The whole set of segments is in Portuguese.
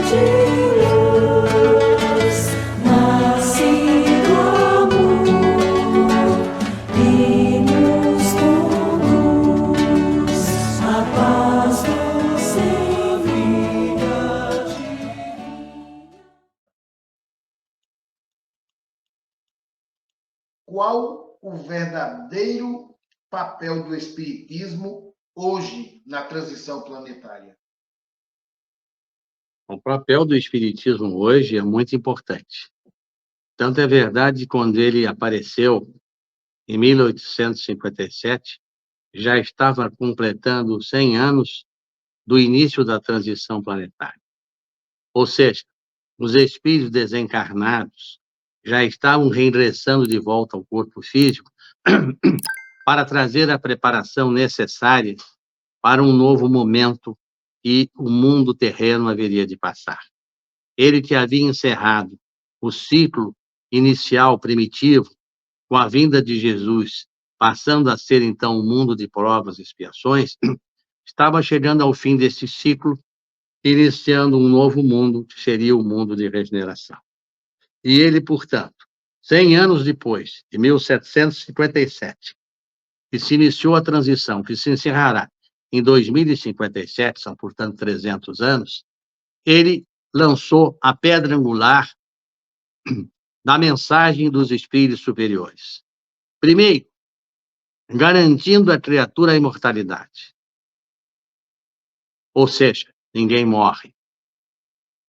de luz, nascido amor, e nos conduz a paz nos envia. Qual o verdadeiro papel do espiritismo hoje na transição planetária? O papel do espiritismo hoje é muito importante. Tanto é verdade que quando ele apareceu em 1857, já estava completando 100 anos do início da transição planetária. Ou seja, os espíritos desencarnados já estavam reingressando de volta ao corpo físico para trazer a preparação necessária para um novo momento que o mundo terreno haveria de passar. Ele que havia encerrado o ciclo inicial primitivo com a vinda de Jesus, passando a ser então um mundo de provas e expiações, estava chegando ao fim desse ciclo, iniciando um novo mundo, que seria o mundo de regeneração. E ele, portanto, 100 anos depois, de 1757, que se iniciou a transição, que se encerrará em 2057, são, portanto, 300 anos, ele lançou a pedra angular da mensagem dos espíritos superiores. Primeiro, garantindo à criatura a imortalidade. Ou seja, ninguém morre.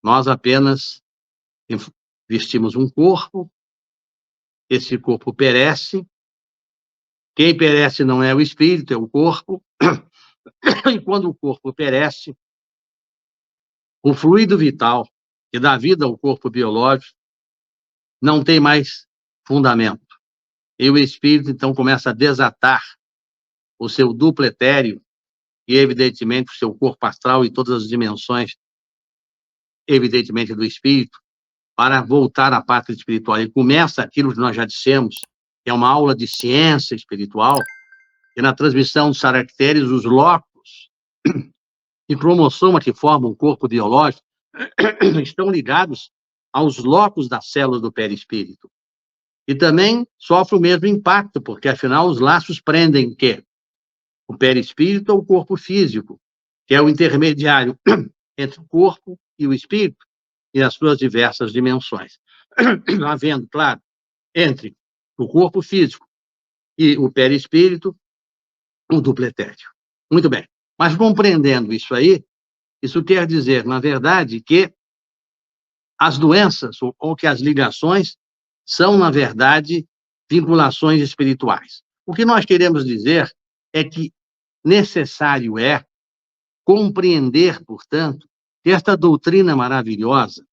Nós apenas vestimos um corpo, esse corpo perece, quem perece não é o espírito, é o corpo, e quando o corpo perece, o fluido vital que dá vida ao corpo biológico não tem mais fundamento. E o espírito, então, começa a desatar o seu duplo etéreo e, evidentemente, o seu corpo astral e todas as dimensões, evidentemente, do espírito, para voltar à pátria espiritual. E começa aquilo que nós já dissemos, que é uma aula de ciência espiritual, e na transmissão dos caracteres, os locos e cromossoma que formam o corpo biológico estão ligados aos locos das células do perispírito. E também sofre o mesmo impacto, porque, afinal, os laços prendem o quê? O perispírito ou o corpo físico, que é o intermediário entre o corpo e o espírito e as suas diversas dimensões. Havendo, claro, entre o corpo físico e o perispírito, o duplo etéreo. Muito bem. Mas compreendendo isso aí, isso quer dizer, na verdade, que as doenças ou que as ligações são, na verdade, vinculações espirituais. O que nós queremos dizer é que necessário é compreender, portanto, que esta doutrina maravilhosa,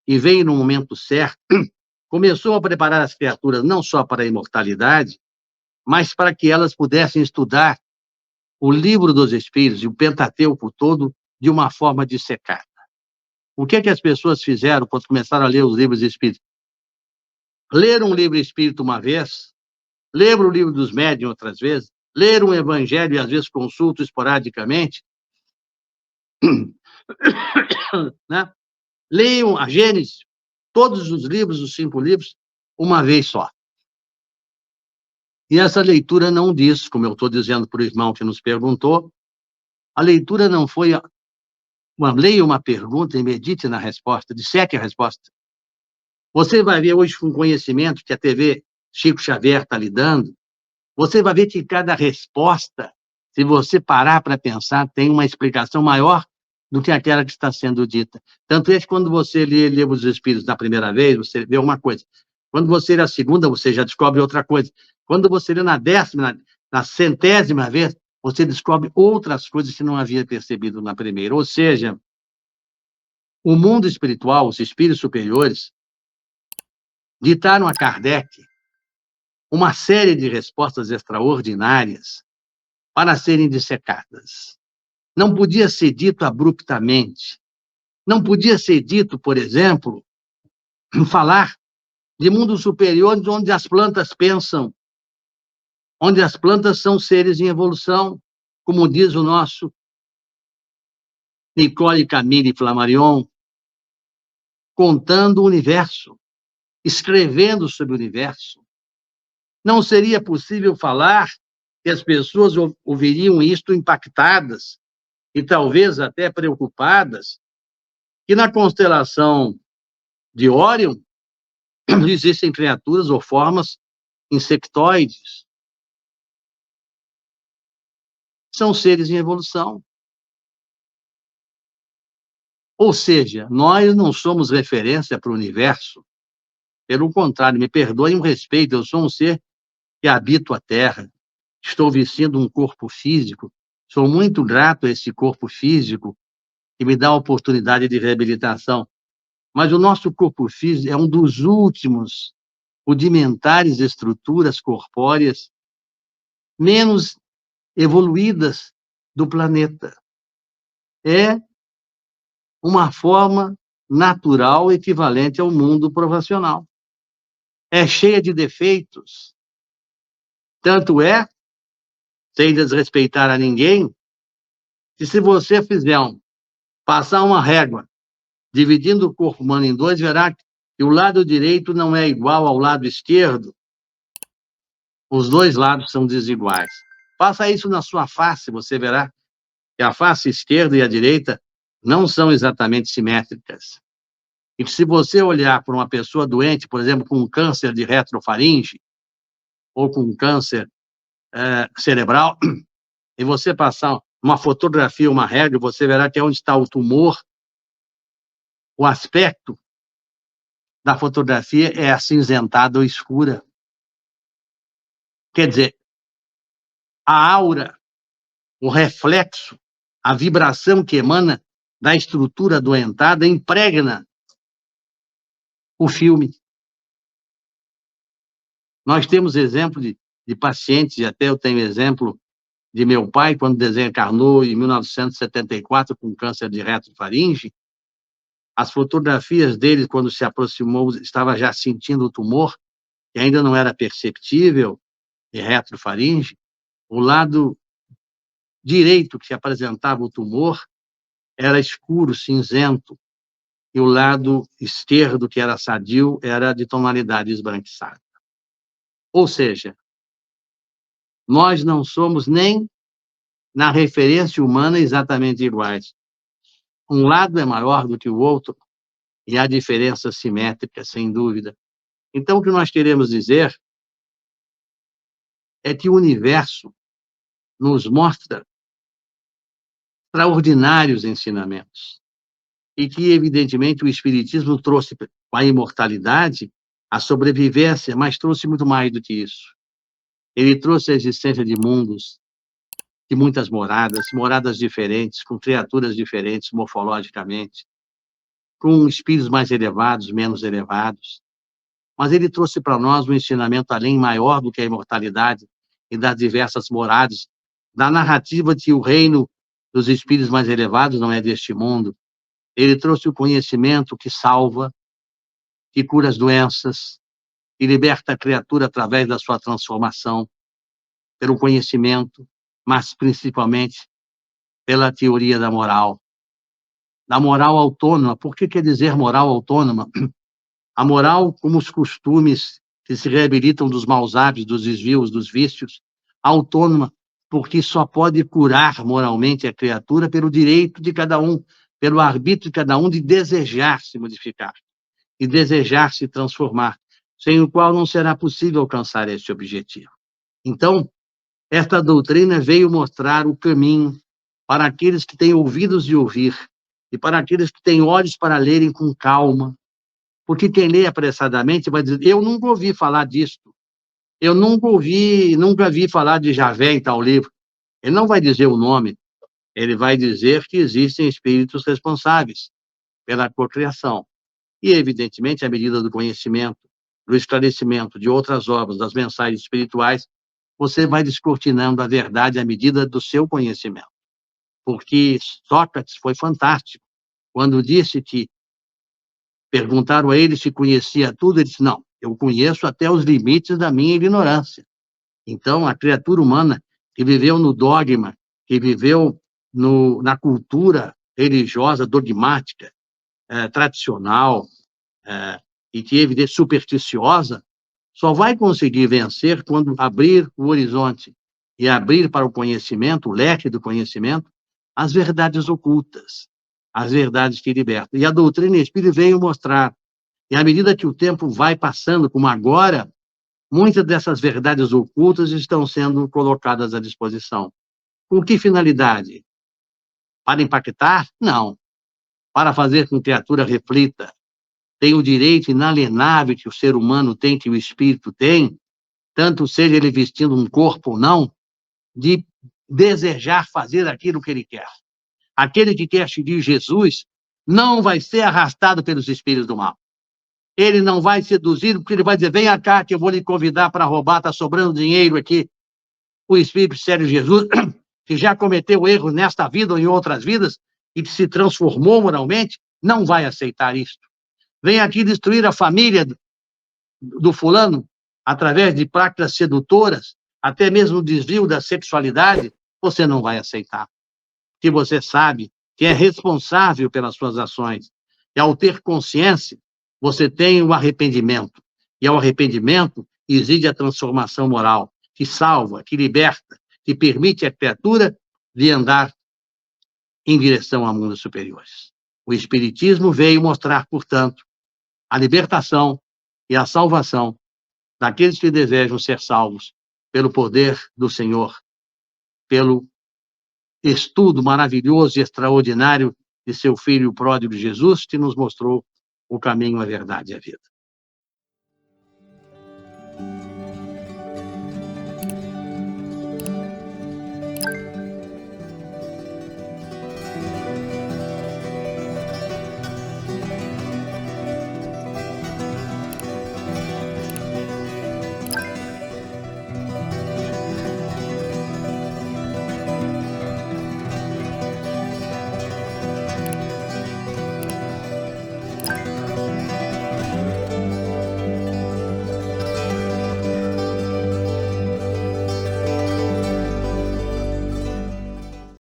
que veio no momento certo, começou a preparar as criaturas não só para a imortalidade, mas para que elas pudessem estudar o livro dos Espíritos e o Pentateuco todo de uma forma dissecada. O que é que as pessoas fizeram quando começaram a ler os livros espíritos? Leram um livro espírita uma vez, leram o livro dos médiuns outras vezes, leram o Evangelho e às vezes consultam esporadicamente, né? Leiam a Gênesis, todos os livros, os 5 livros, uma vez só. E essa leitura não diz, como eu estou dizendo para o irmão que nos perguntou, a leitura não foi leia uma pergunta e medite na resposta, disseque a resposta. Você vai ver hoje com o conhecimento que a TV Chico Xavier está lhe dando, você vai ver que cada resposta, se você parar para pensar, tem uma explicação maior do que aquela que está sendo dita. Tanto é que quando você lê o Livro dos Espíritos da primeira vez, você vê uma coisa. Quando você lê a segunda, você já descobre outra coisa. Quando você lê na 10ª, na 100ª vez, você descobre outras coisas que não havia percebido na primeira. Ou seja, o mundo espiritual, os espíritos superiores, ditaram a Kardec uma série de respostas extraordinárias para serem dissecadas. Não podia ser dito abruptamente. Não podia ser dito, por exemplo, falar de mundos superiores onde as plantas pensam, onde as plantas são seres em evolução, como diz o nosso Nicole Camille Flammarion, contando o universo, escrevendo sobre o universo. Não seria possível falar que as pessoas ouviriam isto impactadas e talvez até preocupadas, que na constelação de Órion existem criaturas ou formas insectoides. São seres em evolução. Ou seja, nós não somos referência para o universo. Pelo contrário, me perdoem o respeito, eu sou um ser que habito a Terra. Estou vestindo um corpo físico. Sou muito grato a esse corpo físico que me dá a oportunidade de reabilitação. Mas o nosso corpo físico é um dos últimos rudimentares estruturas corpóreas menos evoluídas do planeta. É uma forma natural equivalente ao mundo provacional. É cheia de defeitos. Tanto é, sem desrespeitar a ninguém, que se você passar uma régua dividindo o corpo humano em dois, verá que o lado direito não é igual ao lado esquerdo. Os dois lados são desiguais. Faça isso na sua face, você verá que a face esquerda e a direita não são exatamente simétricas. E se você olhar para uma pessoa doente, por exemplo, com um câncer de retrofaringe, ou com um câncer cerebral, e você passar uma fotografia, uma régua, você verá que é onde está o tumor, o aspecto da fotografia é acinzentada ou escura. Quer dizer, a aura, o reflexo, a vibração que emana da estrutura adoentada impregna o filme. Nós temos exemplo de pacientes, e até eu tenho exemplo de meu pai, quando desencarnou em 1974 com câncer de retrofaringe. As fotografias dele, quando se aproximou, estava já sentindo o tumor, que ainda não era perceptível, de retrofaringe. O lado direito que se apresentava o tumor era escuro, cinzento, e o lado esquerdo, que era sadio, era de tonalidade esbranquiçada. Ou seja, nós não somos nem na referência humana exatamente iguais. Um lado é maior do que o outro, e há diferenças simétricas, sem dúvida. Então, o que nós queremos dizer é que o universo nos mostra extraordinários ensinamentos, e que, evidentemente, o Espiritismo trouxe a imortalidade, a sobrevivência, mas trouxe muito mais do que isso. Ele trouxe a existência de mundos, de muitas moradas diferentes, com criaturas diferentes morfologicamente, com espíritos mais elevados, menos elevados. Mas ele trouxe para nós um ensinamento além maior do que a imortalidade e das diversas moradas, da narrativa de que o reino dos espíritos mais elevados não é deste mundo. Ele trouxe o conhecimento que salva, que cura as doenças, que liberta a criatura através da sua transformação, pelo conhecimento, mas principalmente pela teoria da moral autônoma. Por que quer dizer moral autônoma? A moral, como os costumes que se reabilitam dos maus hábitos, dos desvios, dos vícios, autônoma, porque só pode curar moralmente a criatura pelo direito de cada um, pelo arbítrio de cada um de desejar se modificar e desejar se transformar, sem o qual não será possível alcançar esse objetivo. Então, esta doutrina veio mostrar o caminho para aqueles que têm ouvidos de ouvir e para aqueles que têm olhos para lerem com calma, porque quem lê apressadamente vai dizer: eu nunca ouvi falar disto, eu nunca vi falar de Javé em tal livro. Ele não vai dizer o nome, ele vai dizer que existem espíritos responsáveis pela cocriação. E, evidentemente, à medida do conhecimento, do esclarecimento de outras obras, das mensagens espirituais, você vai descortinando a verdade à medida do seu conhecimento. Porque Sócrates foi fantástico. Quando disse que perguntaram a ele se conhecia tudo, ele disse: não, eu conheço até os limites da minha ignorância. Então, a criatura humana que viveu no dogma, que viveu na cultura religiosa dogmática, tradicional, e que evidente supersticiosa, só vai conseguir vencer quando abrir o horizonte e abrir para o conhecimento, o leque do conhecimento, as verdades ocultas, as verdades que libertam. E a doutrina espírita veio mostrar. E à medida que o tempo vai passando, como agora, muitas dessas verdades ocultas estão sendo colocadas à disposição. Com que finalidade? Para impactar? Não. Para fazer com que a criatura reflita. Tem o direito inalienável que o ser humano tem, que o espírito tem, tanto seja ele vestindo um corpo ou não, de desejar fazer aquilo que ele quer. Aquele que quer seguir Jesus não vai ser arrastado pelos espíritos do mal. Ele não vai seduzido, porque ele vai dizer, venha cá que eu vou lhe convidar para roubar, está sobrando dinheiro aqui. O Espírito Sério Jesus, que já cometeu erros nesta vida ou em outras vidas, e que se transformou moralmente, não vai aceitar isto. Vem aqui destruir a família do fulano, através de práticas sedutoras, até mesmo o desvio da sexualidade, você não vai aceitar. Que você sabe que é responsável pelas suas ações. E ao ter consciência, você tem o arrependimento. E ao arrependimento exige a transformação moral, que salva, que liberta, que permite à criatura de andar em direção a mundos superiores. O Espiritismo veio mostrar, portanto, a libertação e a salvação daqueles que desejam ser salvos pelo poder do Senhor, pelo estudo maravilhoso e extraordinário de seu Filho pródigo Jesus, que nos mostrou o caminho, a verdade e a vida.